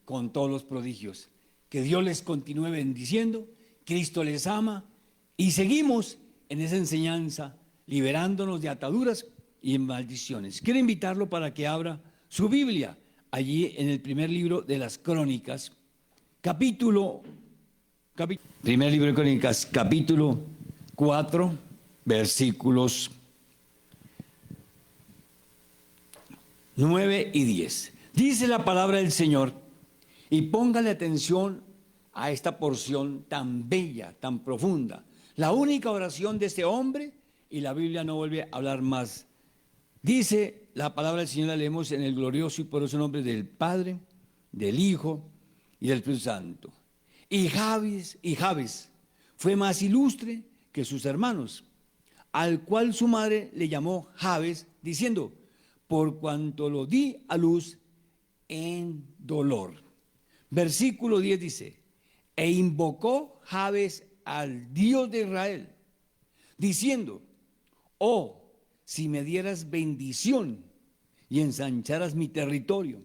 con todos los prodigios. Que Dios les continúe bendiciendo, Cristo les ama y seguimos en esa enseñanza, liberándonos de ataduras y maldiciones. Quiero invitarlo para que abra su Biblia, allí en el primer libro de las Crónicas, primer libro de Crónicas, capítulo 4, versículos 9 y 10. Dice la palabra del Señor, y póngale atención a esta porción tan bella, tan profunda. La única oración de este hombre, y la Biblia no vuelve a hablar más. Dice la palabra del Señor, la leemos en el glorioso y poderoso nombre del Padre, del Hijo y del Espíritu Santo. Y Jabes fue más ilustre que sus hermanos, al cual su madre le llamó Jabes, diciendo, por cuanto lo di a luz en dolor. Versículo 10 dice, e invocó Jabes al Dios de Israel, diciendo, oh, si me dieras bendición y ensancharas mi territorio,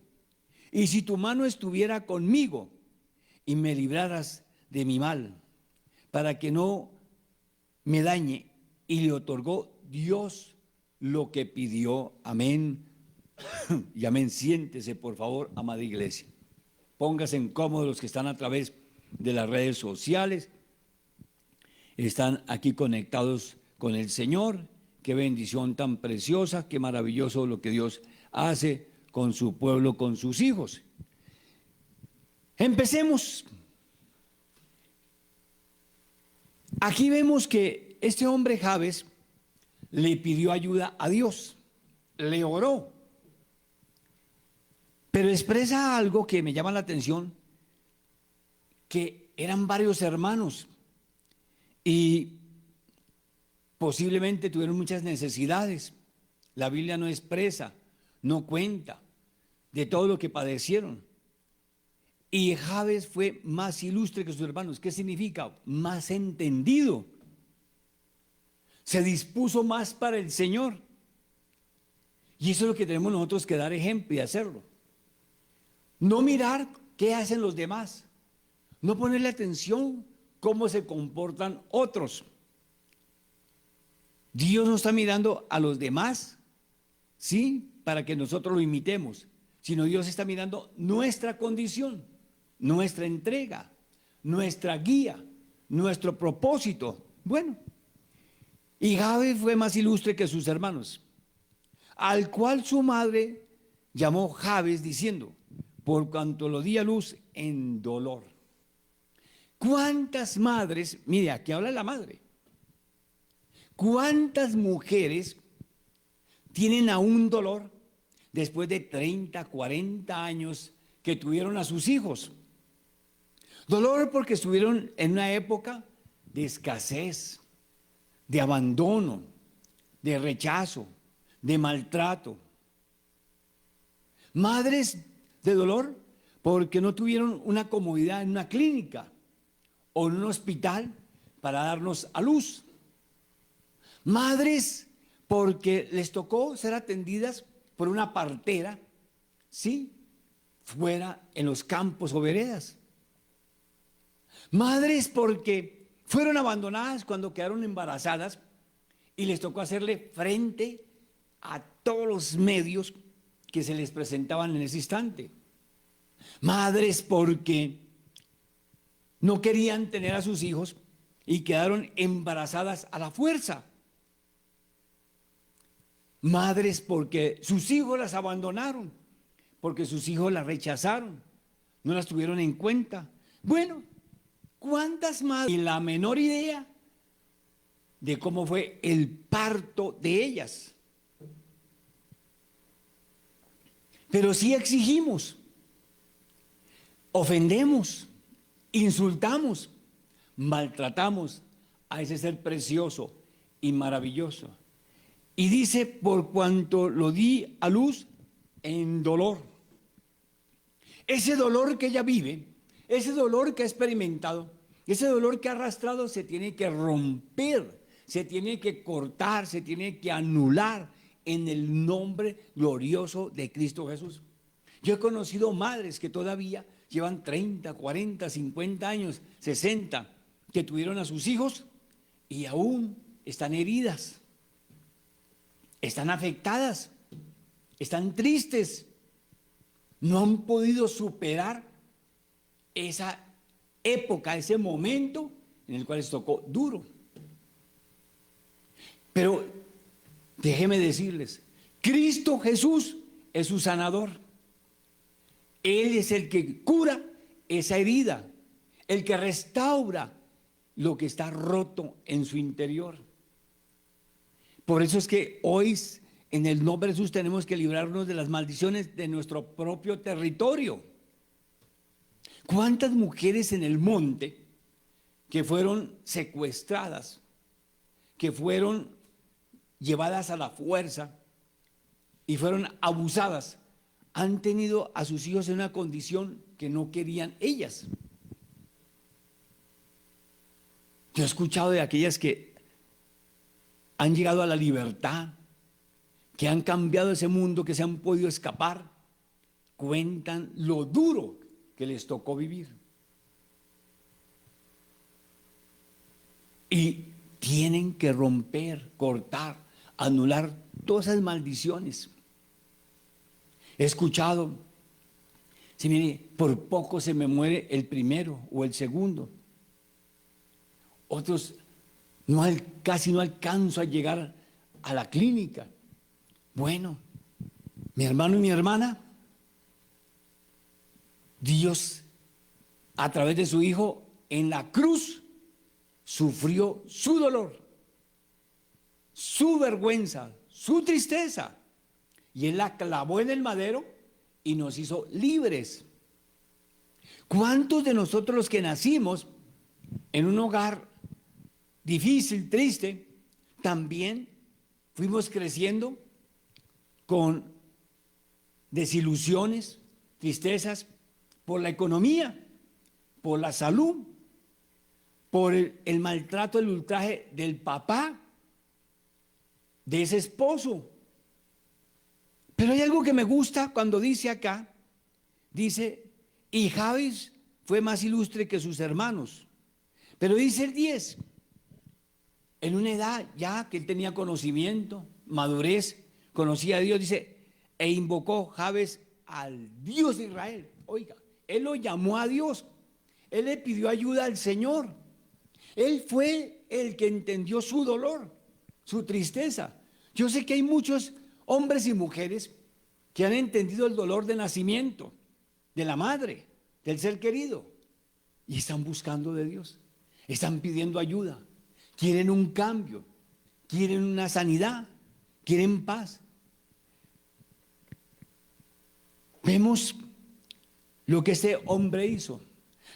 y si tu mano estuviera conmigo y me libraras de mi mal, para que no me dañe. Y le otorgó Dios lo que pidió. Amén. Y amén. Siéntese, por favor, amada iglesia. Póngase en cómodo los que están a través de las redes sociales. Están aquí conectados con el Señor. Qué bendición tan preciosa, qué maravilloso lo que Dios hace con su pueblo, con sus hijos. Empecemos. Aquí vemos que este hombre Jabes le pidió ayuda a Dios, le oró, pero expresa algo que me llama la atención, que eran varios hermanos y posiblemente tuvieron muchas necesidades. La Biblia no expresa, no cuenta de todo lo que padecieron. Y Jabes fue más ilustre que sus hermanos. ¿Qué significa? Más entendido. Se dispuso más para el Señor. Y eso es lo que tenemos nosotros que dar ejemplo y hacerlo. No mirar qué hacen los demás. No ponerle atención cómo se comportan otros. Dios no está mirando a los demás, ¿sí? Para que nosotros lo imitemos. Sino Dios está mirando nuestra condición, nuestra entrega, nuestra guía, nuestro propósito. Bueno, y Jabes fue más ilustre que sus hermanos, al cual su madre llamó Jabes, diciendo, por cuanto lo di a luz en dolor. ¿Cuántas madres, mire, aquí habla la madre, cuántas mujeres tienen aún dolor después de 30, 40 años que tuvieron a sus hijos? Dolor porque estuvieron en una época de escasez, de abandono, de rechazo, de maltrato. Madres de dolor porque no tuvieron una comodidad en una clínica o en un hospital para darnos a luz. Madres porque les tocó ser atendidas por una partera, ¿sí? Fuera en los campos o veredas. Madres porque fueron abandonadas cuando quedaron embarazadas y les tocó hacerle frente a todos los medios que se les presentaban en ese instante. Madres porque no querían tener a sus hijos y quedaron embarazadas a la fuerza. Madres porque sus hijos las abandonaron, porque sus hijos las rechazaron, no las tuvieron en cuenta. Bueno, ¿cuántas madres? Y la menor idea de cómo fue el parto de ellas. Pero sí exigimos, ofendemos, insultamos, maltratamos a ese ser precioso y maravilloso. Y dice, por cuanto lo di a luz en dolor. Ese dolor que ella vive, ese dolor que ha experimentado, ese dolor que ha arrastrado se tiene que romper, se tiene que cortar, se tiene que anular en el nombre glorioso de Cristo Jesús. Yo he conocido madres que todavía llevan 30, 40, 50 años, 60, que tuvieron a sus hijos y aún están heridas, están afectadas, están tristes, no han podido superar esa época, ese momento en el cual les tocó duro. Pero déjeme decirles, Cristo Jesús es su sanador. Él es el que cura esa herida, el que restaura lo que está roto en su interior. Por eso es que hoy, en el nombre de Jesús, tenemos que librarnos de las maldiciones de nuestro propio territorio. ¿Cuántas mujeres en el monte que fueron secuestradas, que fueron llevadas a la fuerza y fueron abusadas, han tenido a sus hijos en una condición que no querían ellas? Yo he escuchado de aquellas que han llegado a la libertad, que han cambiado ese mundo, que se han podido escapar, cuentan lo duro que les tocó vivir. Y tienen que romper, cortar, anular todas esas maldiciones. He escuchado, si mire, por poco se me muere el primero o el segundo. Otros casi no alcanzo a llegar a la clínica. Bueno, mi hermano y mi hermana, Dios, a través de su Hijo en la cruz, sufrió su dolor, su vergüenza, su tristeza, y Él la clavó en el madero y nos hizo libres. ¿Cuántos de nosotros, los que nacimos en un hogar difícil, triste, también fuimos creciendo con desilusiones, tristezas por la economía, por la salud, por el maltrato, el ultraje del papá, de ese esposo? Pero hay algo que me gusta cuando dice acá, dice, y Jabes fue más ilustre que sus hermanos. Pero dice el 10, en una edad ya que él tenía conocimiento, madurez, conocía a Dios, dice, e invocó Jabes al Dios de Israel. Oiga, él lo llamó a Dios, él le pidió ayuda al Señor, él fue el que entendió su dolor, su tristeza. Yo sé que hay muchos hombres y mujeres que han entendido el dolor de nacimiento, de la madre, del ser querido, y están buscando de Dios, están pidiendo ayuda, quieren un cambio, quieren una sanidad, quieren paz. Vemos lo que este hombre hizo.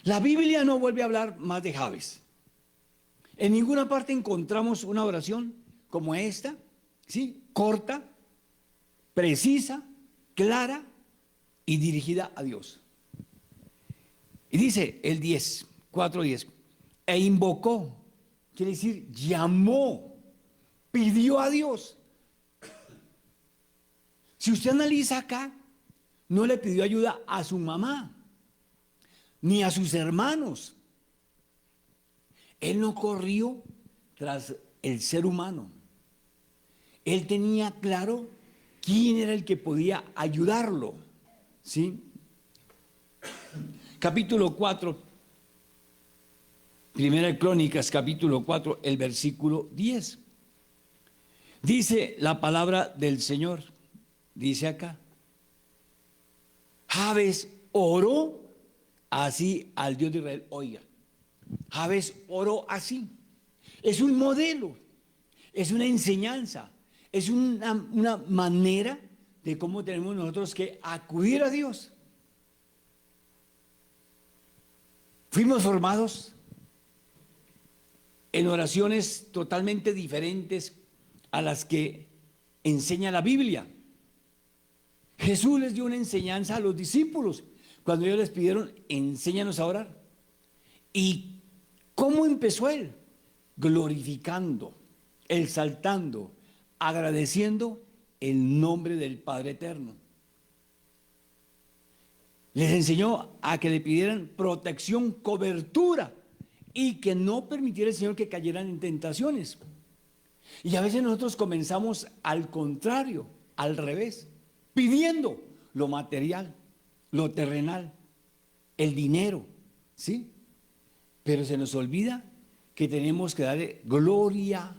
La Biblia no vuelve a hablar más de Jabes. En ninguna parte encontramos una oración como esta, ¿sí? Corta, precisa, clara y dirigida a Dios. Y dice el 10, 4:10, e invocó, quiere decir llamó, pidió a Dios. Si usted analiza acá, no le pidió ayuda a su mamá, ni a sus hermanos. Él no corrió tras el ser humano. Él tenía claro quién era el que podía ayudarlo, ¿sí? Capítulo 4, Primera de Crónicas, capítulo 4, el versículo 10. Dice la palabra del Señor, dice acá, Jabes oró así al Dios de Israel. Oiga, Jabes oró así. Es un modelo, es una enseñanza, es una manera de cómo tenemos nosotros que acudir a Dios. Fuimos formados en oraciones totalmente diferentes a las que enseña la Biblia. Jesús les dio una enseñanza a los discípulos cuando ellos les pidieron, enséñanos a orar. ¿Y cómo empezó él? Glorificando, exaltando, agradeciendo el nombre del Padre Eterno. Les enseñó a que le pidieran protección, cobertura, y que no permitiera el Señor que cayeran en tentaciones. Y a veces nosotros comenzamos al contrario, al revés, pidiendo lo material, lo terrenal, el dinero, ¿sí? Pero se nos olvida que tenemos que darle gloria,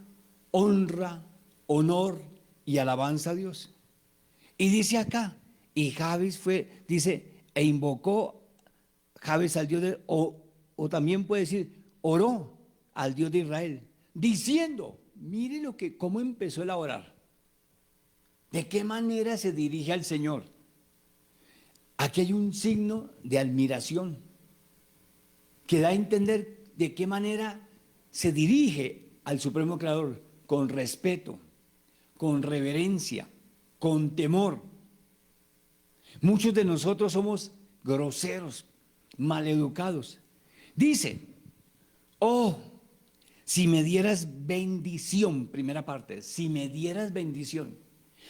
honra, honor y alabanza a Dios. Y dice acá, y Jabes dice, e invocó Jabes al Dios o también puede decir, oró al Dios de Israel, diciendo, mire cómo empezó él a orar. ¿De qué manera se dirige al Señor? Aquí hay un signo de admiración que da a entender de qué manera se dirige al Supremo Creador, con respeto, con reverencia, con temor. Muchos de nosotros somos groseros, maleducados. Dice, oh, si me dieras bendición, primera parte, si me dieras bendición.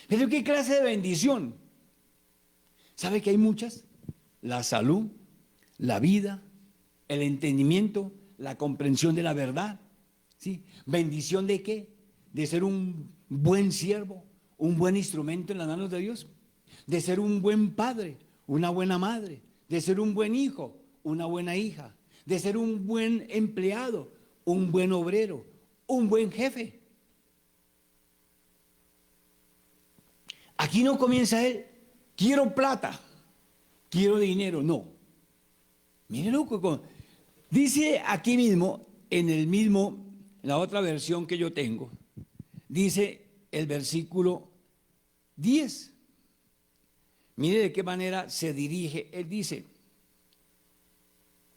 ¿Pero qué clase de bendición? ¿Sabe que hay muchas? La salud, la vida, el entendimiento, la comprensión de la verdad. ¿Sí? ¿Bendición de qué? De ser un buen siervo, un buen instrumento en las manos de Dios, de ser un buen padre, una buena madre, de ser un buen hijo, una buena hija, de ser un buen empleado, un buen obrero, un buen jefe. Aquí no comienza él, quiero plata, quiero dinero, no. Mírenlo, dice aquí mismo, en la otra versión que yo tengo, dice el versículo 10. Mire de qué manera se dirige. Él dice,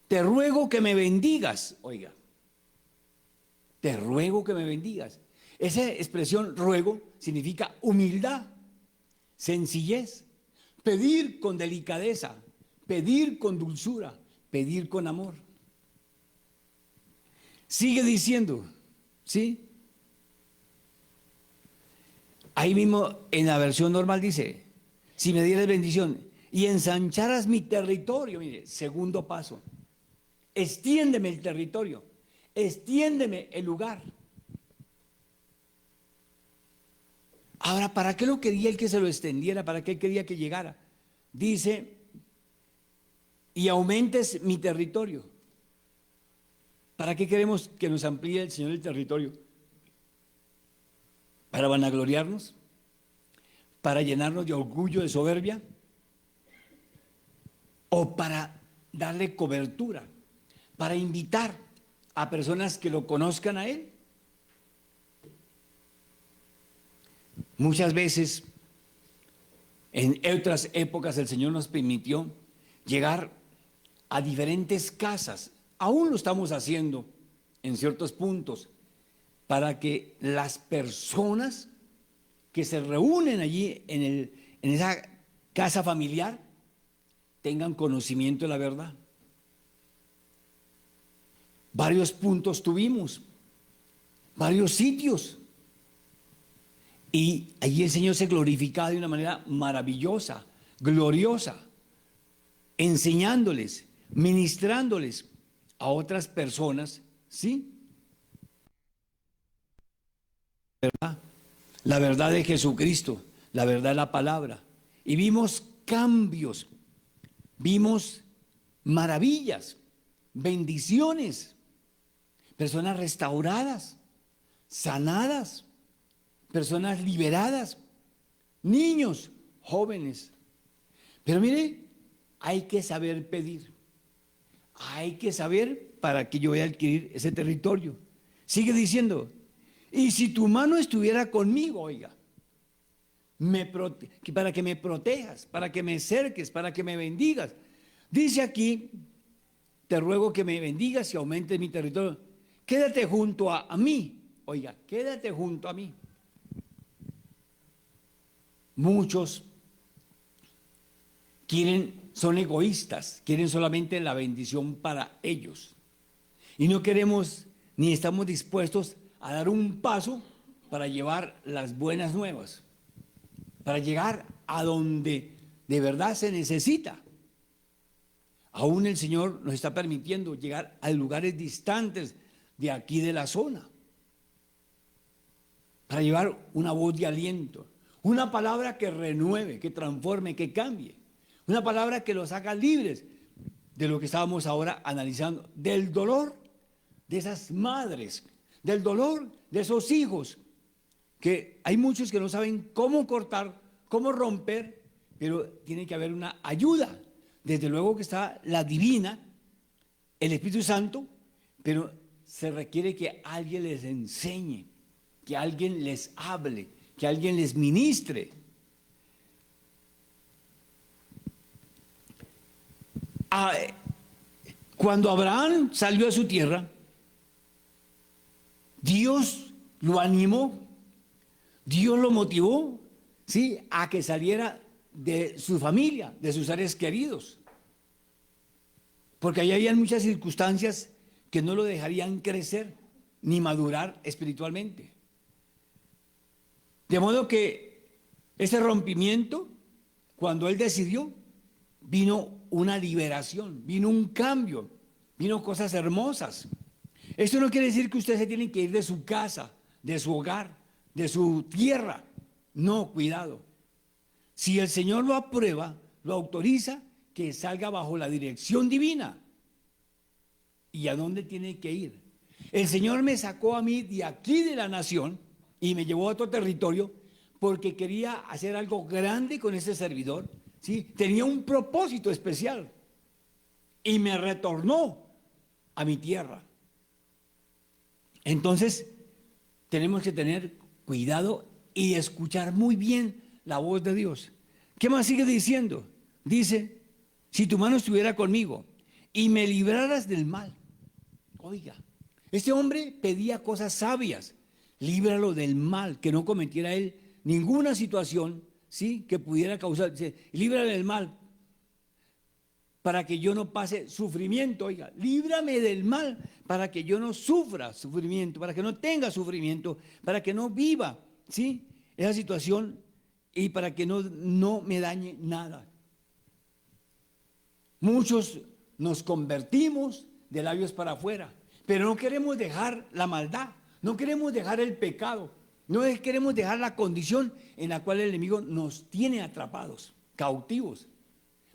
te ruego que me bendigas. Oiga, te ruego que me bendigas. Esa expresión ruego significa humildad, sencillez, pedir con delicadeza, pedir con dulzura, pedir con amor. Sigue diciendo, ¿sí? Ahí mismo en la versión normal dice, si me dieras bendición y ensancharas mi territorio, mire, segundo paso, extiéndeme el territorio, extiéndeme el lugar. Ahora, ¿para qué lo quería él que se lo extendiera? ¿Para qué quería que llegara? Dice, y aumentes mi territorio. ¿Para qué queremos que nos amplíe el Señor el territorio? ¿Para vanagloriarnos? ¿Para llenarnos de orgullo, de soberbia? ¿O para darle cobertura? ¿Para invitar a personas que lo conozcan a Él? Muchas veces, en otras épocas, el Señor nos permitió llegar a diferentes casas. Aún lo estamos haciendo en ciertos puntos, para que las personas que se reúnen allí en esa casa familiar tengan conocimiento de la verdad. Varios puntos tuvimos, varios sitios, y allí el Señor se glorificaba de una manera maravillosa, gloriosa, enseñándoles, ministrándoles a otras personas, ¿sí? La verdad de Jesucristo, la verdad de la palabra. Y vimos cambios, vimos maravillas, bendiciones, personas restauradas, sanadas, personas liberadas, niños, jóvenes. Pero mire, hay que saber pedir, hay que saber para que yo vaya a adquirir ese territorio. Sigue diciendo, y si tu mano estuviera conmigo, oiga, para que me protejas, para que me cerques, para que me bendigas. Dice aquí, te ruego que me bendigas y aumentes mi territorio. Quédate junto a mí, oiga, quédate junto a mí. Muchos son egoístas, quieren solamente la bendición para ellos. Y no queremos ni estamos dispuestos a dar un paso para llevar las buenas nuevas, para llegar a donde de verdad se necesita. Aún el Señor nos está permitiendo llegar a lugares distantes de aquí de la zona, para llevar una voz de aliento, una palabra que renueve, que transforme, que cambie, una palabra que los haga libres de lo que estábamos ahora analizando, del dolor de esas madres, del dolor de esos hijos, que hay muchos que no saben cómo cortar, cómo romper, pero tiene que haber una ayuda. Desde luego que está la divina, el Espíritu Santo, pero se requiere que alguien les enseñe, que alguien les hable, que alguien les ministre. Cuando Abraham salió a su tierra, Dios lo animó, Dios lo motivó, ¿sí?, a que saliera de su familia, de sus seres queridos, porque ahí habían muchas circunstancias que no lo dejarían crecer ni madurar espiritualmente. De modo que ese rompimiento, cuando él decidió, vino una liberación, vino un cambio, vino cosas hermosas. Esto no quiere decir que usted se tiene que ir de su casa, de su hogar, de su tierra. No, cuidado. Si el Señor lo aprueba, lo autoriza, que salga bajo la dirección divina. ¿Y a dónde tiene que ir? El Señor me sacó a mí de aquí de la nación y me llevó a otro territorio porque quería hacer algo grande con ese servidor, ¿sí? Tenía un propósito especial y me retornó a mi tierra. Entonces, tenemos que tener cuidado y escuchar muy bien la voz de Dios. ¿Qué más sigue diciendo? Dice, si tu mano estuviera conmigo y me libraras del mal. Oiga, este hombre pedía cosas sabias. Líbralo del mal, que no cometiera él ninguna situación, ¿sí?, que pudiera causar. Dice, líbrale del mal para que yo no pase sufrimiento. Oiga, líbrame del mal para que yo no sufra sufrimiento, para que no tenga sufrimiento, para que no viva, ¿sí?, esa situación y para que no me dañe nada. Muchos nos convertimos de labios para afuera, pero no queremos dejar la maldad, no queremos dejar el pecado, no queremos dejar la condición en la cual el enemigo nos tiene atrapados, cautivos.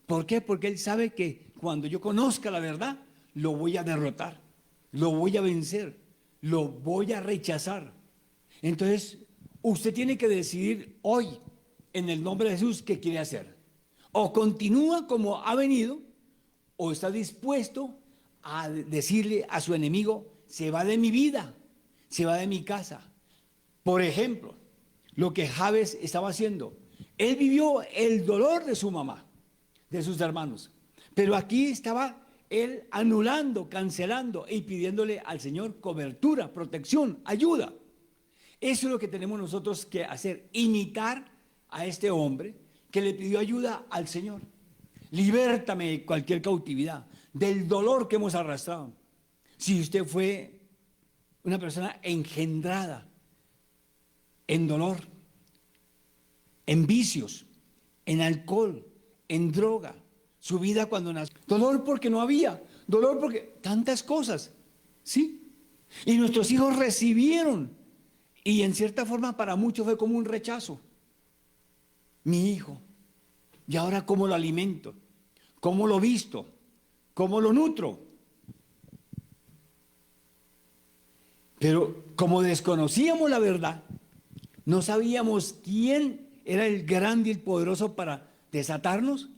¿Por qué? Porque él sabe que cuando yo conozca la verdad, lo voy a derrotar, lo voy a vencer, lo voy a rechazar. Entonces, usted tiene que decidir hoy, en el nombre de Jesús, qué quiere hacer. O continúa como ha venido, o está dispuesto a decirle a su enemigo, se va de mi vida, se va de mi casa. Por ejemplo, lo que Jabes estaba haciendo, él vivió el dolor de su mamá, de sus hermanos, pero aquí estaba él anulando, cancelando y pidiéndole al Señor cobertura, protección, ayuda. Eso es lo que tenemos nosotros que hacer, imitar a este hombre que le pidió ayuda al Señor. Libértame de cualquier cautividad, del dolor que hemos arrastrado. Si usted fue una persona engendrada en dolor, en vicios, en alcohol, en droga, su vida cuando nació, dolor porque no había, dolor porque tantas cosas, ¿sí? Y nuestros hijos recibieron, y en cierta forma para muchos fue como un rechazo. Mi hijo, ¿y ahora cómo lo alimento? ¿Cómo lo visto? ¿Cómo lo nutro? Pero como desconocíamos la verdad, no sabíamos quién era el grande y el poderoso para desatarnos,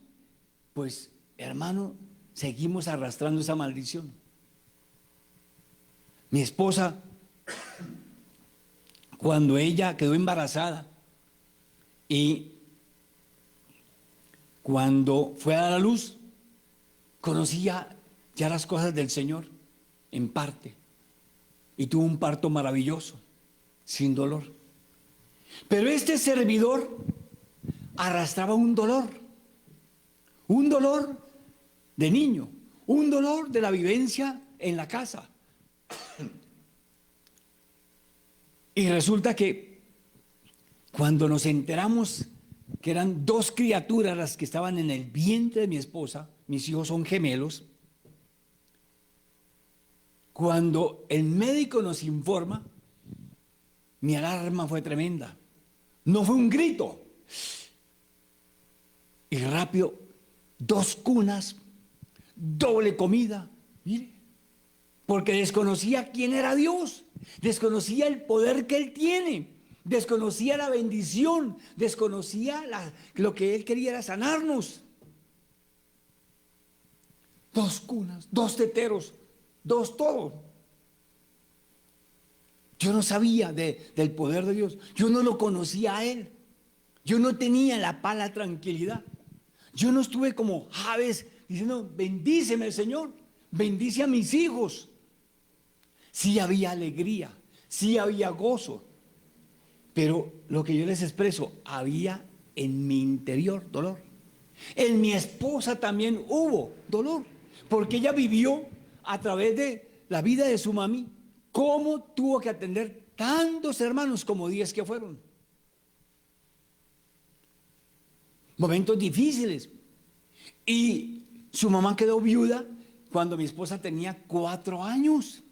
pues, hermano, seguimos arrastrando esa maldición. Mi esposa, cuando ella quedó embarazada y cuando fue a dar a luz, conocía ya las cosas del Señor en parte y tuvo un parto maravilloso, sin dolor. Pero este servidor arrastraba un dolor de niño, un dolor de la vivencia en la casa. Y resulta que cuando nos enteramos que eran dos criaturas las que estaban en el vientre de mi esposa, mis hijos son gemelos, cuando el médico nos informa, mi alarma fue tremenda. No fue un grito. Y rápido, 2 cunas, doble comida, mire, porque desconocía quién era Dios, desconocía el poder que Él tiene, desconocía la bendición, desconocía lo que Él quería era sanarnos. 2 cunas, 2 teteros, 2 todo. Yo no sabía del poder de Dios, yo no lo conocía a Él, yo no tenía la paz, la tranquilidad. Yo no estuve como Jabes diciendo, bendíceme Señor, bendice a mis hijos. Sí había alegría, sí había gozo, pero lo que yo les expreso, había en mi interior dolor. En mi esposa también hubo dolor, porque ella vivió a través de la vida de su mami, cómo tuvo que atender tantos hermanos como 10 que fueron. Momentos difíciles. Y su mamá quedó viuda cuando mi esposa tenía 4 años.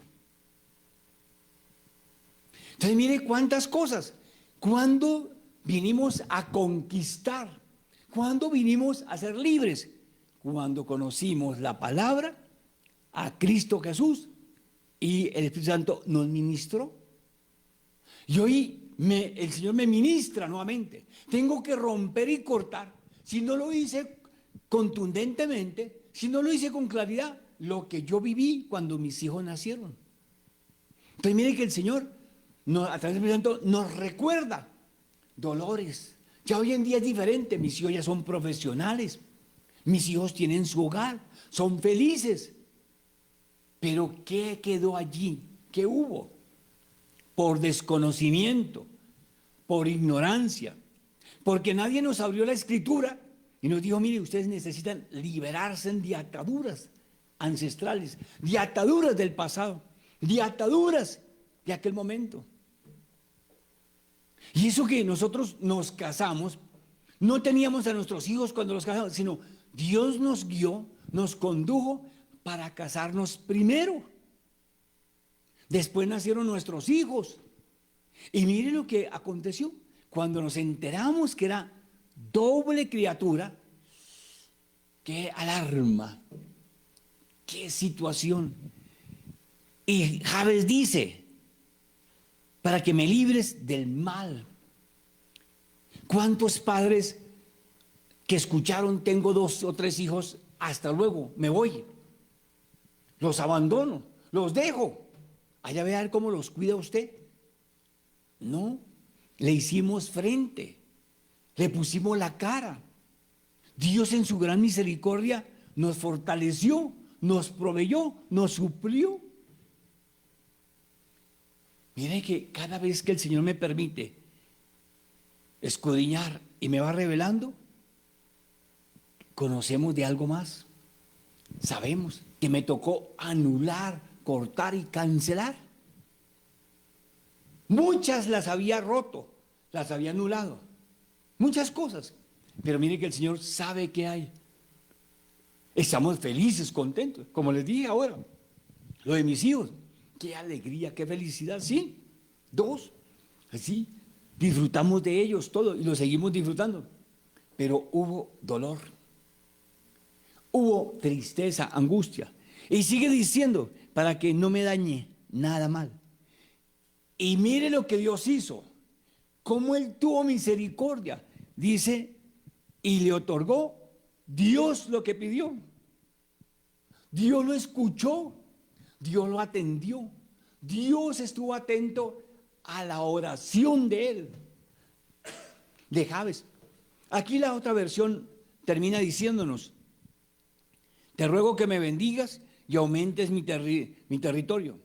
Entonces mire cuántas cosas. Cuando vinimos a conquistar, cuando vinimos a ser libres, cuando conocimos la palabra, a Cristo Jesús, y el Espíritu Santo nos ministró. Y hoy el Señor me ministra nuevamente. Tengo que romper y cortar. Si no lo hice contundentemente, si no lo hice con claridad, lo que yo viví cuando mis hijos nacieron. Entonces mire que el Señor a través del Espíritu Santo nos recuerda dolores. Ya hoy en día es diferente. Mis hijos ya son profesionales. Mis hijos tienen su hogar, son felices. Pero ¿qué quedó allí? ¿Qué hubo? Por desconocimiento, por ignorancia, porque nadie nos abrió la escritura y nos dijo, mire, ustedes necesitan liberarse de ataduras ancestrales, de ataduras del pasado, de ataduras de aquel momento. Y eso que nosotros nos casamos, no teníamos a nuestros hijos cuando los casamos, sino Dios nos guió, nos condujo para casarnos primero. Después nacieron nuestros hijos. Y mire lo que aconteció. Cuando nos enteramos que era doble criatura, qué alarma, qué situación. Y Jabes dice, para que me libres del mal. ¿Cuántos padres que escucharon, tengo 2 o 3 hijos, hasta luego, me voy? Los abandono, los dejo. Allá ve a ver cómo los cuida usted. No, le hicimos frente, le pusimos la cara. Dios en su gran misericordia nos fortaleció, nos proveyó, nos suplió. Mire que cada vez que el Señor me permite escudriñar y me va revelando, conocemos de algo más. Sabemos que me tocó anular, cortar y cancelar. Muchas las había roto, las había anulado, muchas cosas. Pero mire que el Señor sabe qué hay. Estamos felices, contentos, como les dije ahora, lo de mis hijos. Qué alegría, qué felicidad, sí, 2, así, disfrutamos de ellos todo y lo seguimos disfrutando. Pero hubo dolor, hubo tristeza, angustia. Y sigue diciendo, para que no me dañe nada mal. Y mire lo que Dios hizo, cómo Él tuvo misericordia. Dice, y le otorgó Dios lo que pidió. Dios lo escuchó, Dios lo atendió. Dios estuvo atento a la oración de él, de Jabes. Aquí la otra versión termina diciéndonos, te ruego que me bendigas y aumentes mi territorio.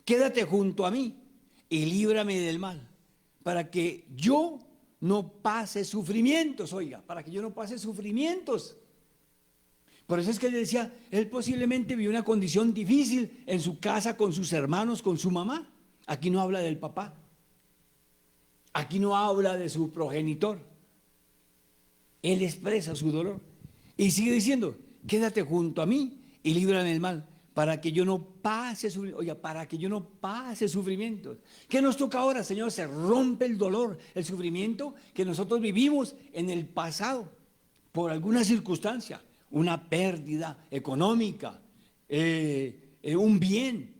Quédate junto a mí y líbrame del mal, para que yo no pase sufrimientos, oiga, para que yo no pase sufrimientos. Por eso es que él decía, él posiblemente vivió una condición difícil en su casa, con sus hermanos, con su mamá. Aquí no habla del papá, aquí no habla de su progenitor, Él expresa su dolor. Y sigue diciendo, quédate junto a mí y líbrame del mal, para que yo no pase sufrimiento. Oiga, para que yo no pase sufrimiento. ¿Qué nos toca ahora, Señor? Se rompe el dolor, el sufrimiento que nosotros vivimos en el pasado por alguna circunstancia, una pérdida económica, un bien.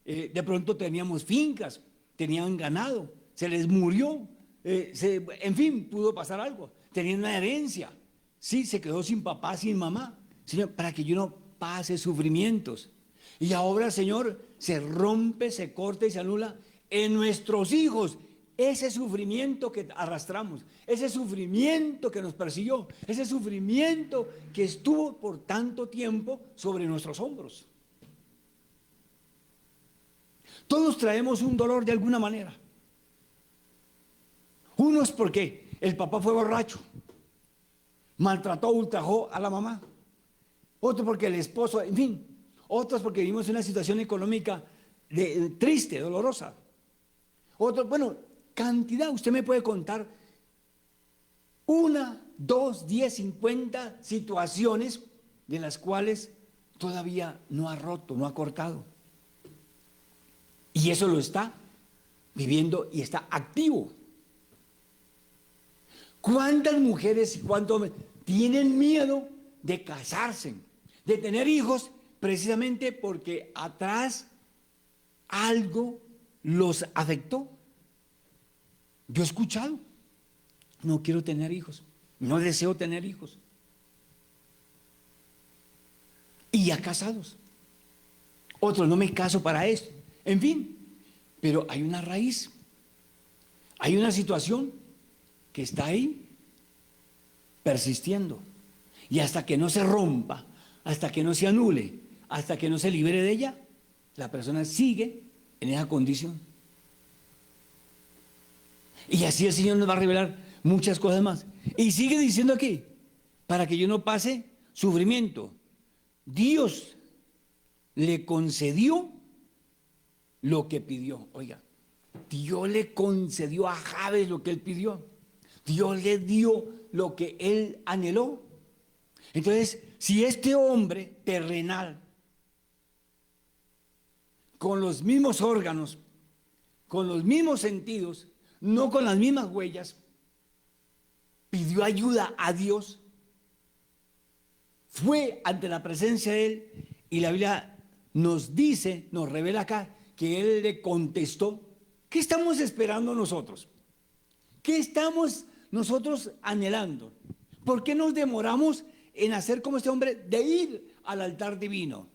De pronto teníamos fincas, tenían ganado, se les murió, en fin, pudo pasar algo. Tenían una herencia, sí, se quedó sin papá, sin mamá. Señor, para que yo no pase sufrimientos. Y ahora, Señor, se rompe, se corta y se anula en nuestros hijos ese sufrimiento que arrastramos, ese sufrimiento que nos persiguió, ese sufrimiento que estuvo por tanto tiempo sobre nuestros hombros. Todos traemos un dolor de alguna manera. Unos porque el papá fue borracho, maltrató, ultrajó a la mamá. Otros porque el esposo, en fin. Otros porque vivimos en una situación económica triste, dolorosa. Otros, bueno, cantidad. Usted me puede contar 1, 2, 10, 50 situaciones de las cuales todavía no ha roto, no ha cortado. Y eso lo está viviendo y está activo. ¿Cuántas mujeres y cuántos hombres tienen miedo de casarse, de tener hijos, precisamente porque atrás algo los afectó? Yo he escuchado, no quiero tener hijos, no deseo tener hijos. Y ya casados. Otros, no me caso para esto. En fin, pero hay una raíz, hay una situación que está ahí persistiendo. Y hasta que no se rompa, hasta que no se anule, hasta que no se libere de ella, la persona sigue en esa condición. Y así el Señor nos va a revelar muchas cosas más. Y sigue diciendo aquí, para que yo no pase sufrimiento. Dios le concedió lo que pidió. Oiga, Dios le concedió a Jabes lo que él pidió. Dios le dio lo que él anheló. Entonces, si este hombre terrenal, con los mismos órganos, con los mismos sentidos, no con las mismas huellas, pidió ayuda a Dios, fue ante la presencia de él, y la Biblia nos dice, nos revela acá, que él le contestó. ¿Qué estamos esperando nosotros? ¿Qué estamos nosotros anhelando? ¿Por qué nos demoramos en hacer como este hombre, de ir al altar divino,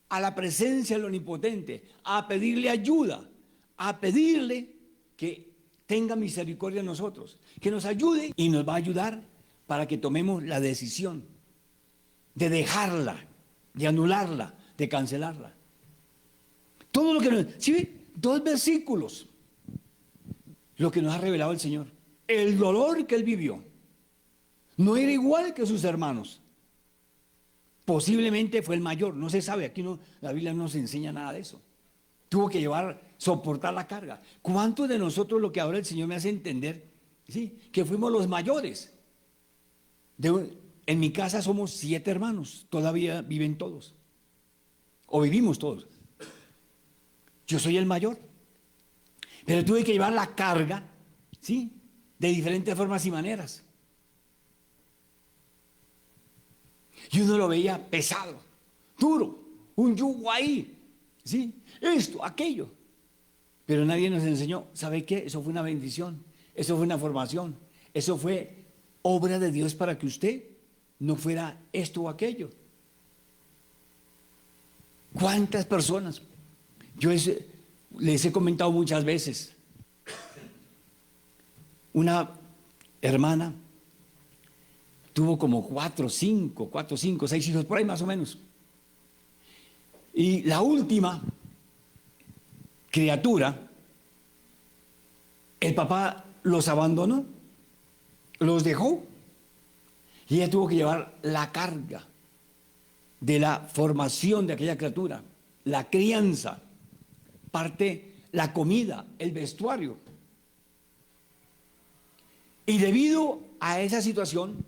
a la presencia del Omnipotente, a pedirle ayuda, a pedirle que tenga misericordia de nosotros, que nos ayude, y nos va a ayudar para que tomemos la decisión de dejarla, de anularla, de cancelarla? Todo lo que nos... ¿Sí ve? 2 versículos. Lo que nos ha revelado el Señor. El dolor que él vivió no era igual que sus hermanos. Posiblemente fue el mayor, no se sabe. Aquí no, la Biblia no nos enseña nada de eso. Tuvo que soportar la carga. ¿Cuántos de nosotros, lo que ahora el Señor me hace entender, ¿sí?, que fuimos los mayores? En mi casa somos 7 hermanos, todavía viven todos, o vivimos todos. Yo soy el mayor, pero tuve que llevar la carga, ¿sí?, de diferentes formas y maneras. Y uno lo veía pesado, duro, un yugo ahí, ¿sí?, esto, aquello. Pero nadie nos enseñó, ¿sabe qué? Eso fue una bendición, eso fue una formación, eso fue obra de Dios para que usted no fuera esto o aquello. ¿Cuántas personas? Yo les he comentado muchas veces. Una hermana tuvo como 4, 5, 6 hijos, por ahí más o menos. Y la última criatura, el papá los abandonó, los dejó, y ella tuvo que llevar la carga de la formación de aquella criatura, la crianza, parte la comida, el vestuario. Y debido a esa situación,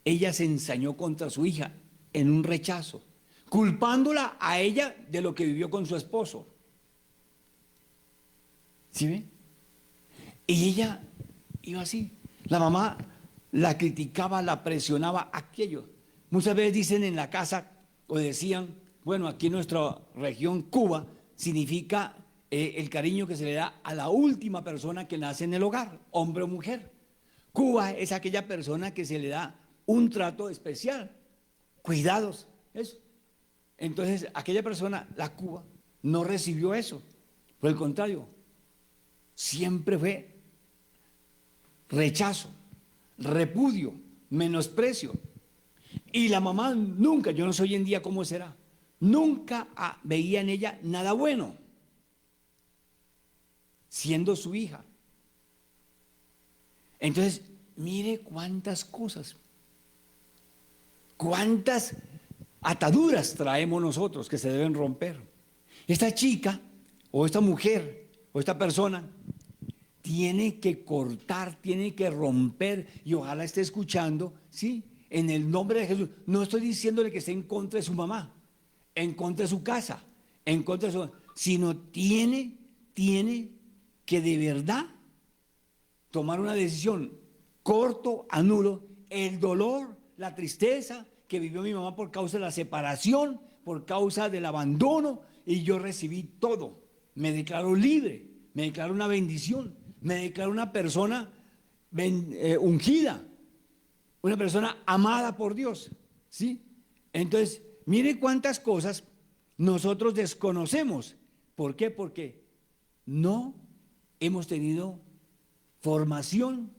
ella se ensañó contra su hija en un rechazo, culpándola a ella de lo que vivió con su esposo. ¿Sí ve? Y ella iba así. La mamá la criticaba, la presionaba, aquello. Muchas veces dicen en la casa, o decían, bueno, aquí en nuestra región, Cuba, significa el cariño que se le da a la última persona que nace en el hogar, hombre o mujer. Cuba es aquella persona que se le da un trato especial, cuidados, eso. Entonces, aquella persona, la Cuba, no recibió eso. Por el contrario, siempre fue rechazo, repudio, menosprecio. Y la mamá nunca, yo no sé hoy en día cómo será, nunca veía en ella nada bueno, siendo su hija. Entonces, mire cuántas cosas, cuántas ataduras traemos nosotros que se deben romper. Esta chica, o esta mujer, o esta persona, tiene que cortar, tiene que romper, y ojalá esté escuchando, ¿sí? En el nombre de Jesús. No estoy diciéndole que esté en contra de su mamá, en contra de su casa, en contra de su... sino tiene que de verdad tomar una decisión. Corto, anulo el dolor, la tristeza que vivió mi mamá por causa de la separación, por causa del abandono, y yo recibí todo. Me declaro libre, me declaro una bendición, me declaro una persona ungida, una persona amada por Dios, ¿sí? Entonces, mire cuántas cosas nosotros desconocemos. ¿Por qué? Porque no hemos tenido formación,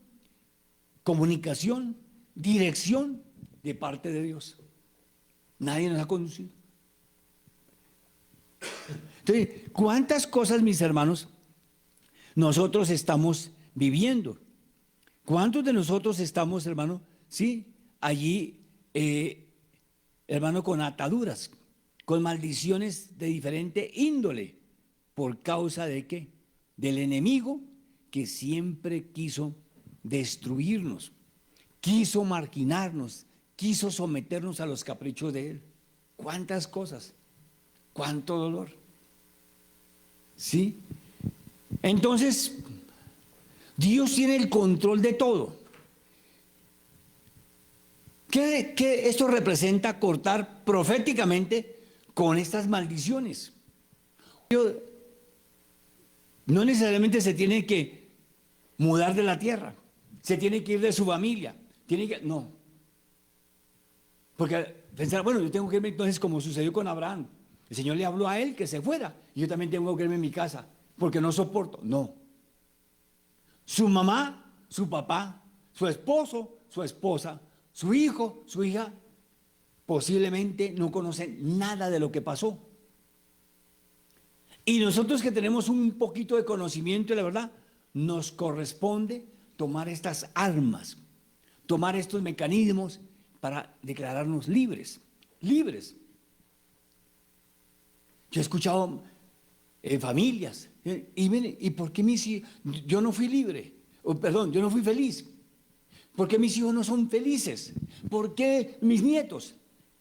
comunicación, dirección de parte de Dios. Nadie nos ha conducido. Entonces, ¿cuántas cosas, mis hermanos, nosotros estamos viviendo? ¿Cuántos de nosotros estamos, hermano, sí, allí, hermano, con ataduras, con maldiciones de diferente índole? ¿Por causa de qué? Del enemigo que siempre quiso destruirnos, quiso marginarnos, quiso someternos a los caprichos de él. ¿Cuántas cosas? ¿Cuánto dolor? ¿Sí? Entonces, Dios tiene el control de todo. ¿Qué esto representa? Cortar proféticamente con estas maldiciones. No necesariamente se tiene que mudar de la tierra, se tiene que ir de su familia, no. Porque pensar, bueno, yo tengo que irme entonces como sucedió con Abraham. El Señor le habló a él que se fuera, y yo también tengo que irme en mi casa, porque no soporto. No. Su mamá, su papá, su esposo, su esposa, su hijo, su hija, posiblemente no conocen nada de lo que pasó. Y nosotros que tenemos un poquito de conocimiento, la verdad, nos corresponde tomar estas armas, tomar estos mecanismos para declararnos libres, libres. Yo he escuchado familias, y miren, ¿y por qué mis hijos? Yo no fui libre, perdón, yo no fui feliz. ¿Por qué mis hijos no son felices? ¿Por qué mis nietos?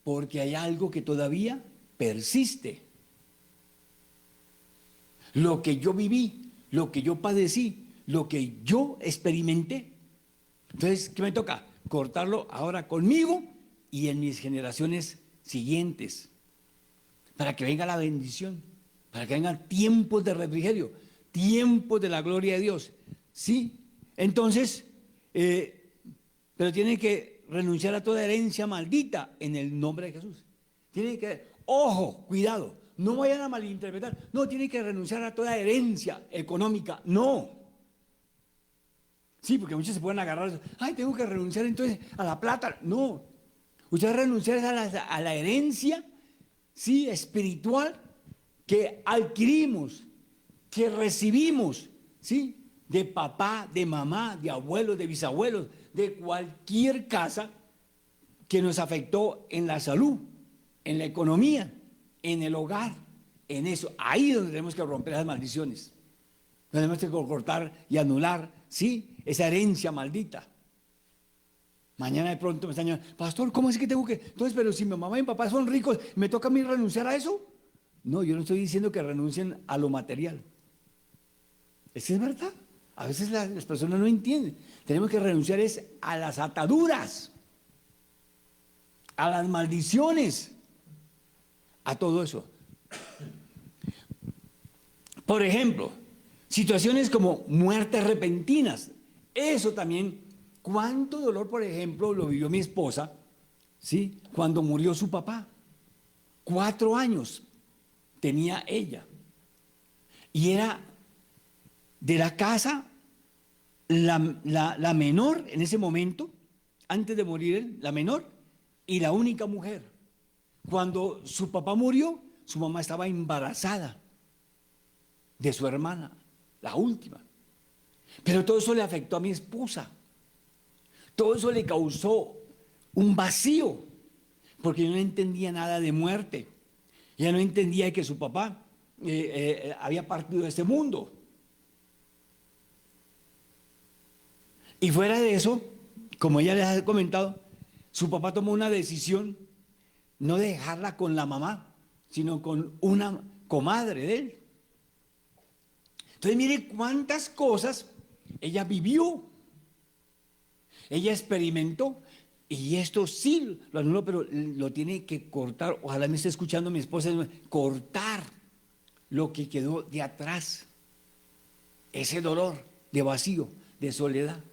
Porque hay algo que todavía persiste. Lo que yo viví, lo que yo padecí, lo que yo experimenté. Entonces, ¿qué me toca? Cortarlo ahora conmigo y en mis generaciones siguientes, para que venga la bendición, para que vengan tiempos de refrigerio, tiempos de la gloria de Dios. ¿Sí? Entonces, pero tiene que renunciar a toda herencia maldita en el nombre de Jesús. Tiene que, ojo, cuidado, no vayan a malinterpretar. No, tiene que renunciar a toda herencia económica. No. Sí, porque muchos se pueden agarrar. Ay, tengo que renunciar entonces a la plata. No. Usted renunciar a la herencia, sí, espiritual que adquirimos, que recibimos, sí, de papá, de mamá, de abuelos, de bisabuelos, de cualquier casa que nos afectó en la salud, en la economía, en el hogar, en eso. Ahí es donde tenemos que romper las maldiciones. Tenemos que cortar y anular, sí, esa herencia maldita. Mañana de pronto me están llamando, pastor, ¿cómo es que tengo que? Entonces, pero si mi mamá y mi papá son ricos, ¿me toca a mí renunciar a eso? No, yo no estoy diciendo que renuncien a lo material. Eso es verdad. A veces las personas no entienden. Tenemos que renunciar es a las ataduras, a las maldiciones, a todo eso. Por ejemplo, situaciones como muertes repentinas. Eso también, cuánto dolor, por ejemplo, lo vivió mi esposa, ¿sí? Cuando murió su papá. 4 años tenía ella. Y era de la casa la menor en ese momento, antes de morir él, la menor y la única mujer. Cuando su papá murió, su mamá estaba embarazada de su hermana, la última. Pero todo eso le afectó a mi esposa. Todo eso le causó un vacío, porque yo no entendía nada de muerte. Ella no entendía que su papá había partido de este mundo. Y fuera de eso, como ella les ha comentado, su papá tomó una decisión, no de dejarla con la mamá, sino con una comadre de él. Entonces mire cuántas cosas ella vivió, ella experimentó, y esto sí lo anuló, pero lo tiene que cortar. Ojalá me esté escuchando mi esposa, cortar lo que quedó de atrás, ese dolor de vacío, de soledad.